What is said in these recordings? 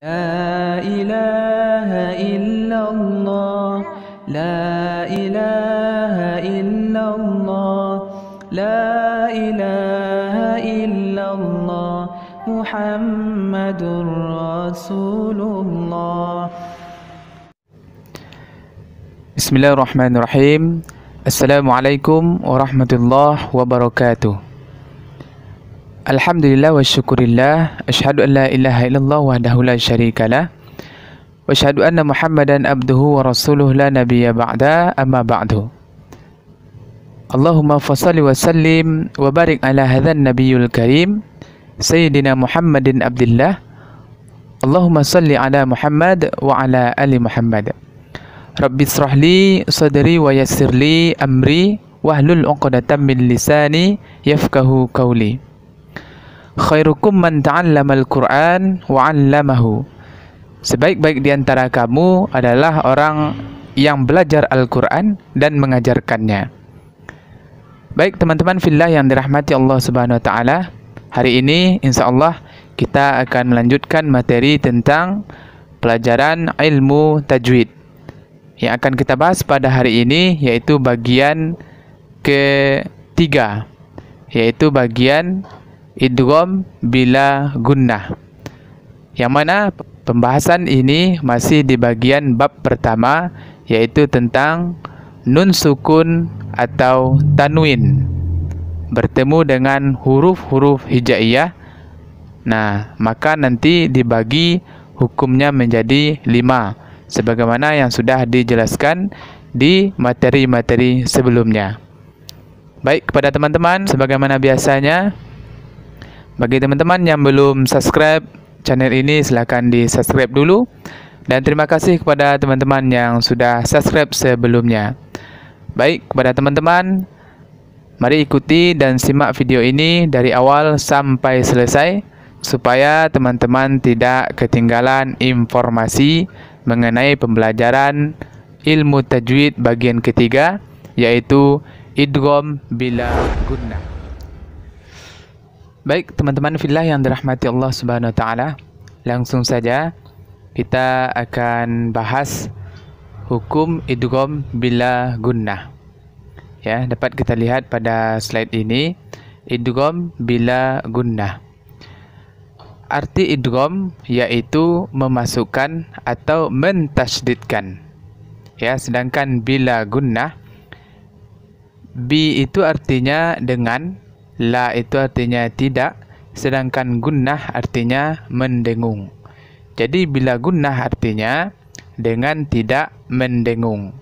لا إله إلا الله لا إله إلا الله لا إله إلا الله محمد رسول الله. Bismillahirrahmanirrahim. Assalamualaikum warahmatullahi wabarakatuh. Alhamdulillah wa syukurillah. Asyhadu an la ilaha illallah wahdahu la syarikalah. Wa asyhadu anna Muhammadan abduhu wa rasuluh la nabiyya ba'da, amma ba'du. Allahumma fassalli wa sallim wa barik ala hadzal nabiyul karim Sayyidina Muhammadin abdillah. Allahumma salli ala Muhammad wa ala ali Muhammad. Rabbi shrahli sadri wa yassirli amri wahlul 'uqdatam min lisani yafqahu qawli. Khairukum man ta'allamal Qur'an wa 'allamahu. Sebaik-baik di antara kamu adalah orang yang belajar Al-Qur'an dan mengajarkannya. Baik teman-teman fillah yang dirahmati Allah Subhanahu wa taala, hari ini insyaallah kita akan melanjutkan materi tentang pelajaran ilmu tajwid. Yang akan kita bahas pada hari ini yaitu bagian ketiga, yaitu bagian idgham bila gunnah. Yang mana pembahasan ini masih di bagian bab pertama, yaitu tentang nun sukun atau tanwin bertemu dengan huruf-huruf hijaiyah. Nah, maka nanti dibagi hukumnya menjadi 5 sebagaimana yang sudah dijelaskan di materi-materi sebelumnya. Baik, kepada teman-teman, sebagaimana biasanya, bagi teman-teman yang belum subscribe channel ini, silakan di-subscribe dulu. Dan terima kasih kepada teman-teman yang sudah subscribe sebelumnya. Baik, kepada teman-teman, mari ikuti dan simak video ini dari awal sampai selesai supaya teman-teman tidak ketinggalan informasi mengenai pembelajaran ilmu tajwid bagian ketiga, yaitu idgham bila gunnah. Baik teman-teman fillah yang dirahmati Allah Subhanahu wa taala, langsung saja kita akan bahas hukum idgham bila gunnah. Ya, dapat kita lihat pada slide ini, idgham bila gunnah. Arti idgham yaitu memasukkan atau mentasydidkan. Ya, sedangkan bila gunnah, bi itu artinya dengan, la itu artinya tidak, sedangkan gunnah artinya mendengung. Jadi bila gunnah artinya dengan tidak mendengung.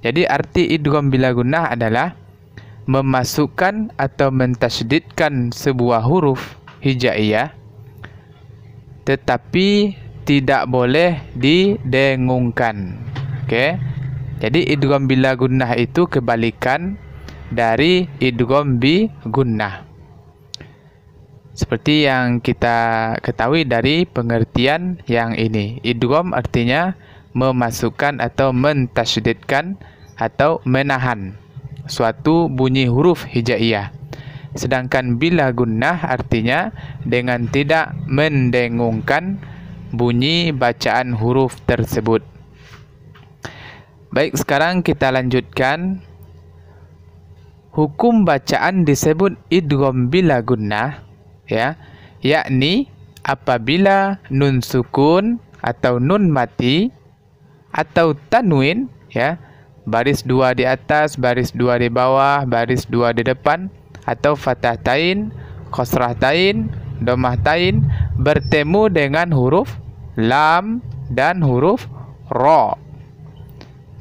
Jadi arti idgham bila gunnah adalah memasukkan atau mentasydidkan sebuah huruf hijaiyah tetapi tidak boleh didengungkan. Oke. Jadi idgham bila gunnah itu kebalikan dari idgham bi gunnah. Seperti yang kita ketahui dari pengertian yang ini. Idgham artinya memasukkan atau mentasydidkan atau menahan suatu bunyi huruf hijaiyah. Sedangkan bila gunnah artinya dengan tidak mendengungkan bunyi bacaan huruf tersebut. Baik, sekarang kita lanjutkan. Hukum bacaan disebut idgham bila gunnah, ya, yakni apabila nun sukun atau nun mati atau tanwin, ya, baris 2 di atas, baris 2 di bawah, baris 2 di depan, atau fathah tain, kasrah tain, dhammah tain bertemu dengan huruf lam dan huruf ra.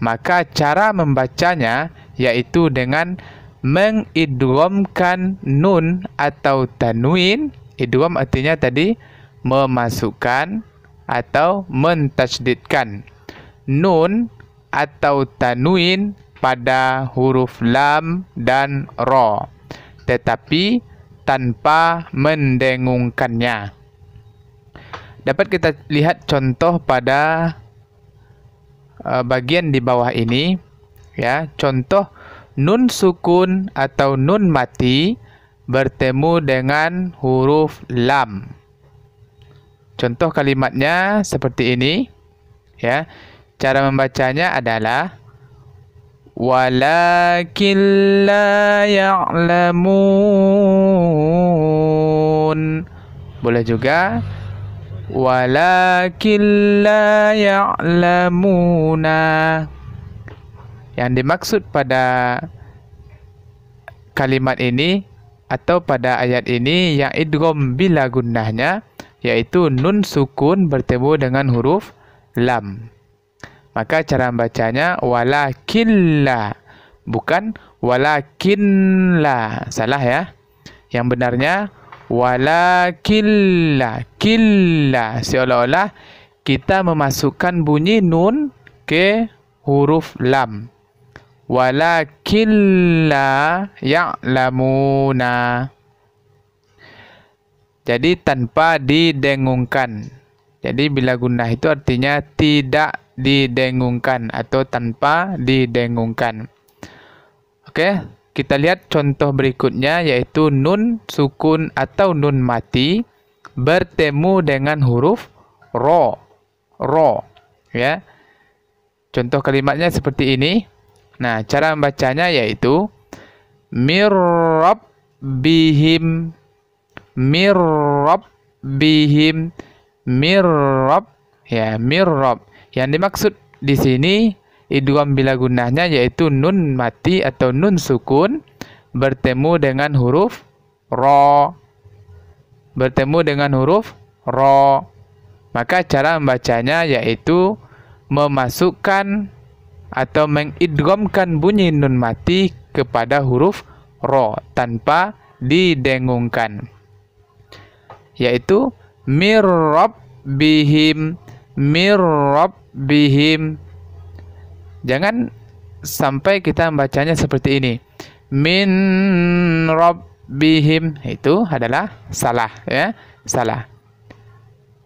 Maka cara membacanya yaitu dengan mengidghamkan nun atau tanwin. Idgham artinya tadi memasukkan atau mentasydidkan nun atau tanwin pada huruf lam dan ra, tetapi tanpa mendengungkannya. Dapat kita lihat contoh pada bagian di bawah ini, ya. Contoh nun sukun atau nun mati bertemu dengan huruf lam. contoh kalimatnya seperti ini. Ya. Cara membacanya adalah walakin la ya'lamun. Boleh juga walakin la ya'lamuna. Yang dimaksud pada kalimat ini atau pada ayat ini yang idgham bila gunnahnya, yaitu nun sukun bertemu dengan huruf lam. Maka cara membacanya walakinla, bukan walakinla. Salah ya. Yang benarnya walakinla, killa. Seolah-olah kita memasukkan bunyi nun ke huruf lam. Walakinla ya'lamuna. Jadi tanpa didengungkan. Jadi bila gunnah itu artinya tidak didengungkan atau tanpa didengungkan. Oke, kita lihat contoh berikutnya, yaitu nun sukun atau nun mati bertemu dengan huruf ro. Ro, ya. Contoh kalimatnya seperti ini. Nah, cara membacanya yaitu mirrabbihim, mirrabbihim, mirrab, ya, mirrab. Yang dimaksud di sini idgham bila gunnahnya yaitu nun mati atau nun sukun bertemu dengan huruf ro. Bertemu dengan huruf ro. Maka cara membacanya yaitu memasukkan atau mengidghamkan bunyi nun mati kepada huruf ro tanpa didengungkan. Yaitu mirrabbihim, mirrabbihim. Jangan sampai kita membacanya seperti ini. Min rabbihim, itu adalah salah, ya, salah.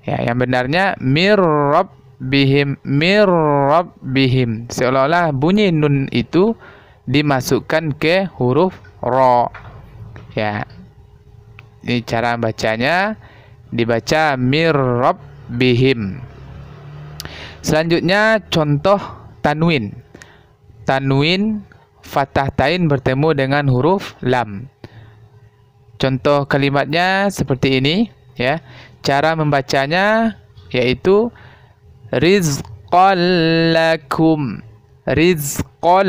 Ya, yang benarnya mirrabbihim, mirrabbihim. Seolah-olah bunyi nun itu dimasukkan ke huruf ro. Ya. Ini cara bacanya, dibaca mirrabbihim. Selanjutnya contoh tanwin. Tanwin fathah tain bertemu dengan huruf lam. Contoh kalimatnya seperti ini, ya. Cara membacanya yaitu rizqan lakum, rizqan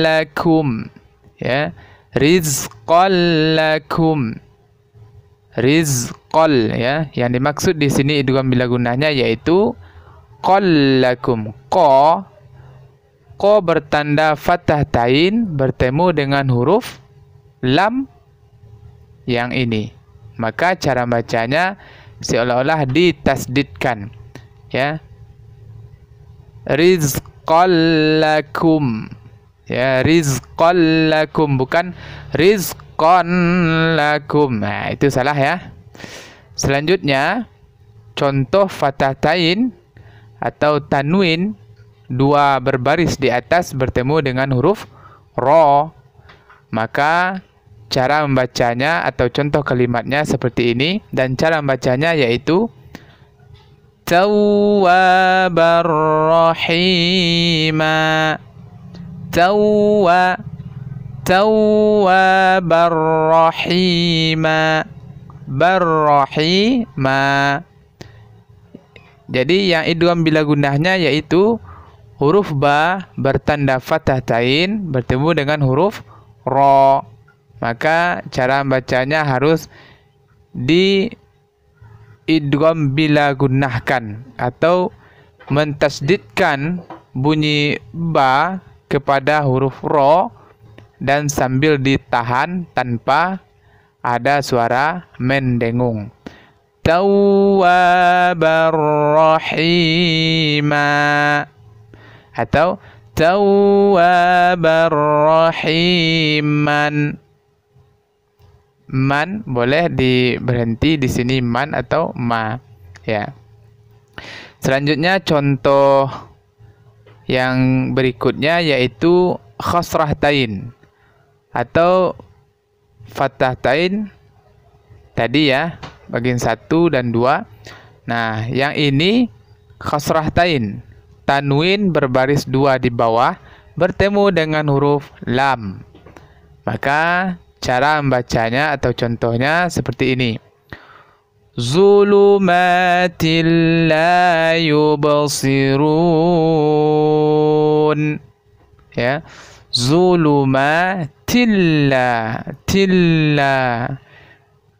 lakum, ya. Rizqan lakum, rizqal, ya. Yang dimaksud di sini idgham bila gunnahnya yaitu qallakum. Qa bertanda fathah tain bertemu dengan huruf lam yang ini. Maka cara bacanya seolah-olah ditasdidkan, ya. Rizqal lakum, ya, rizqal lakum, bukan rizqan lakum. Nah, itu salah, ya. Selanjutnya contoh fathah tain atau tanwin dua berbaris di atas bertemu dengan huruf ro. Maka cara membacanya atau contoh kalimatnya seperti ini, dan cara membacanya yaitu tawwabar rahima, tawwabar rahima, barrahima. Jadi yang idgham bila gunnahnya yaitu huruf ba bertanda fathah tain bertemu dengan huruf ro. Maka cara membacanya harus di idgham bila gunnahkan atau mentasdidkan bunyi ba kepada huruf ro dan sambil ditahan tanpa ada suara mendengung. Tawwabar rahima atau tawwabar rahiman. Man boleh berhenti di sini, man atau ma, ya. Selanjutnya contoh yang berikutnya yaitu khasrah tain atau fathah tain tadi, ya, bagian 1 dan 2. Nah, yang ini khasrah tain. Tanwin berbaris 2 di bawah bertemu dengan huruf lam. Maka cara membacanya atau contohnya seperti ini. Zulumatil la yubsirun. Ya. Zulumatil la.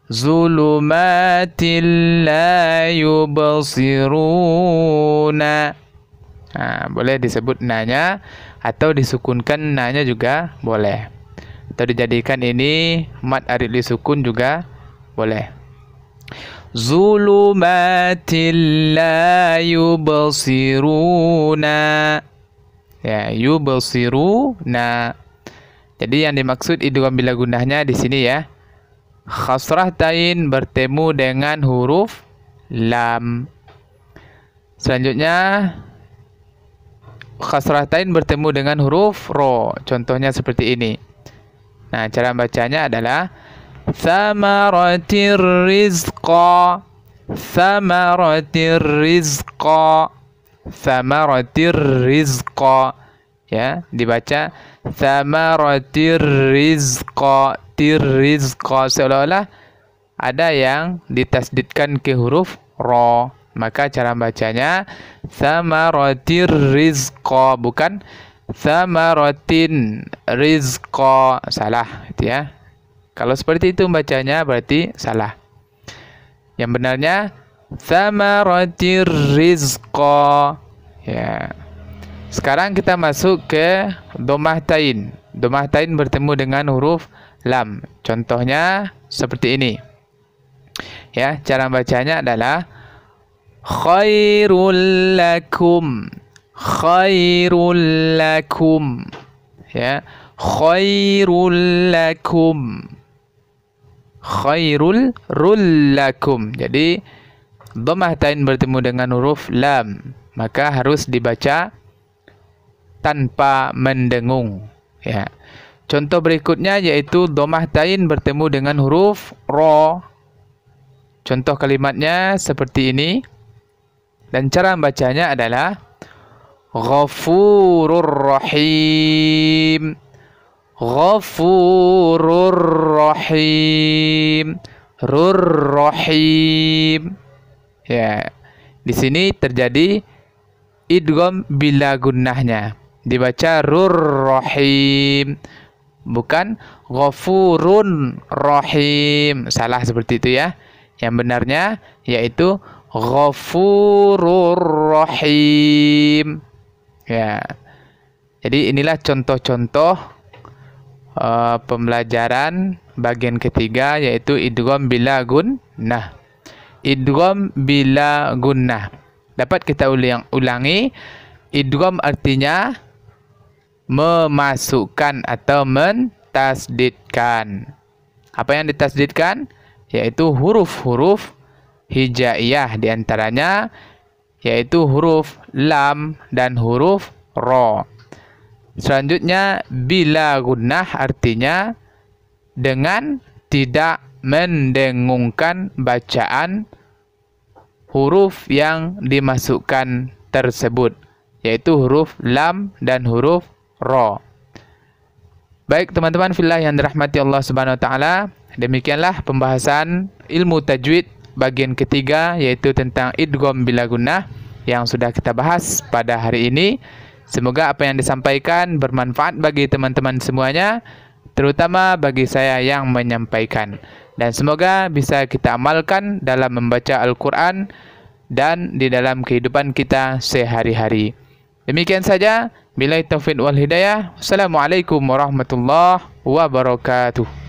Zulumatil la yubsiruna. Nah, boleh disebut nanya atau disukunkan nanya juga boleh. Atau dijadikan ini mat arid disukun juga boleh. Zulumatil la yubsiruna. Ya, yubsiruna. Jadi yang dimaksud idgham bila gunnahnya di sini ya. Khasrah tain bertemu dengan huruf lam. Selanjutnya khasrah tain bertemu dengan huruf ro. Contohnya seperti ini. Nah, cara bacanya adalah thamaratir rizqa. Thamaratir rizqa. Thamaratir rizqa. Ya, dibaca thamaratir rizqa. Rizqa, seolah-olah ada yang ditasdidkan ke huruf ro. Maka cara bacanya thamaratir rizqa, bukan thamaratin rizqa. Salah itu ya. Kalau seperti itu bacanya berarti salah. Yang benarnya thamaratir rizqa. Ya. Sekarang kita masuk ke dhammah tain. Dhammah tain bertemu dengan huruf lam. Contohnya seperti ini. Ya, cara bacanya adalah khairul lakum. Khairul lakum. Ya, khairul lakum. Khairul lakum. Jadi dhammah tain bertemu dengan huruf lam, maka harus dibaca tanpa mendengung. Ya. Contoh berikutnya yaitu dhammah tain bertemu dengan huruf ro. Contoh kalimatnya seperti ini. Dan cara membacanya adalah Ghafurur Rahim. Ghafurur Rahim. Rahim. Ya. Di sini terjadi idgham bila gunnahnya. Dibaca Rahim. Bukan Ghafurun Rahim. Salah seperti itu ya. Yang benarnya yaitu Ghafurur Rahim. Ya. Jadi inilah contoh-contoh pembelajaran bagian ketiga yaitu idgham bila gunnah. Idgham bila gunnah. Dapat kita ulangi. Idgham artinya memasukkan atau mentasdidkan. Apa yang ditasdidkan? Yaitu huruf-huruf hijaiyah, diantaranya yaitu huruf lam dan huruf ro. Selanjutnya bila gunnah artinya dengan tidak mendengungkan bacaan huruf yang dimasukkan tersebut, yaitu huruf lam dan huruf ro. Baik teman-teman fillah yang dirahmati Allah Subhanahu wa taala, demikianlah pembahasan ilmu tajwid bagian ketiga yaitu tentang idgham bila gunnah yang sudah kita bahas pada hari ini. Semoga apa yang disampaikan bermanfaat bagi teman-teman semuanya, terutama bagi saya yang menyampaikan. Dan semoga bisa kita amalkan dalam membaca Al-Quran dan di dalam kehidupan kita sehari-hari. Demikian saja. Billahi taufiq wal hidayah. Assalamualaikum warahmatullahi wabarakatuh.